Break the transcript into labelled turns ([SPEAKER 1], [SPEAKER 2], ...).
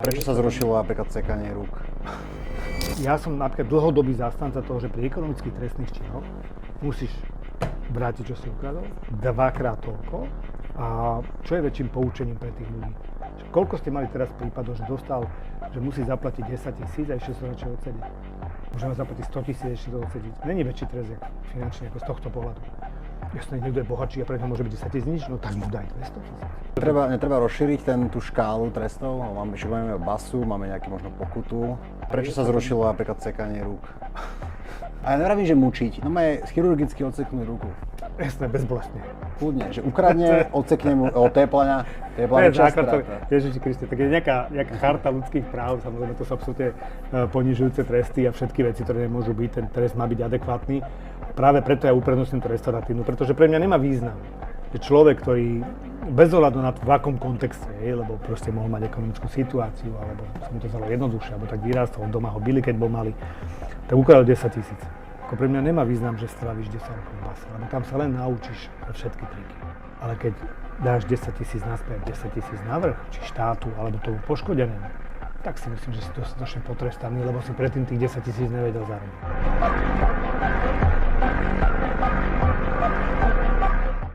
[SPEAKER 1] Prečo sa zrušilo napríklad sekanie rúk?
[SPEAKER 2] Ja som napríklad dlhodobý zástanca toho, že pri ekonomických trestných činoch musíš vrátiť, čo si ukradol, dvakrát toľko. A čo je väčším poučením pre tých ľudí? Koľko ste mali teraz prípadov, že dostal, že musí zaplatiť 10 000 a ešte sa radšej odsediť? Môžeme zaplatiť 100 000 ešte to odsediť. Není väčší trest finančný ako z tohto pohľadu. Jasne, niekto je bohatší a pre neho môže byť 10 000 nič, no tak mu daj 200 000.
[SPEAKER 1] Netreba rozšíriť tú škálu trestov? Máme basu, máme nejakú možno pokutu. Prečo sa zrušilo napríklad sekanie rúk? A ja nevravím, že mučiť, no má chirurgicky odseknúť ruku.
[SPEAKER 2] Jasné, bezbolestne.
[SPEAKER 1] Kľudne, že ukradne, odsekne mu, tepláňa čas stráta.
[SPEAKER 2] Ježiši Kriste, tak je nejaká charta ľudských práv, samozrejme to sú absolútne ponižujúce tresty a všetky veci, ktoré nemôžu byť, ten trest má byť adekvátny. Práve preto ja uprednostním tú restauratívnu, pretože pre mňa nemá význam, že človek, ktorý bez ohľadu na to, v akom kontexte je, lebo proste mohol mať ekonomickú situáciu, alebo sa mu to zdalo jednoduchšie, alebo tak vyrástol, doma ho bili, keď bol malý, tak ukradol 10 000. Ako pre mňa nemá význam, že stráviš 10 rokov v base, lebo tam sa len naučíš všetky triky. Ale keď dáš 10 000 naspäť, 10 000 navrch, či štátu, alebo tomu poškodenému, tak si myslím, že si dostatočne potrestaný, lebo si predtým tých 10 000 nevedel zarobiť.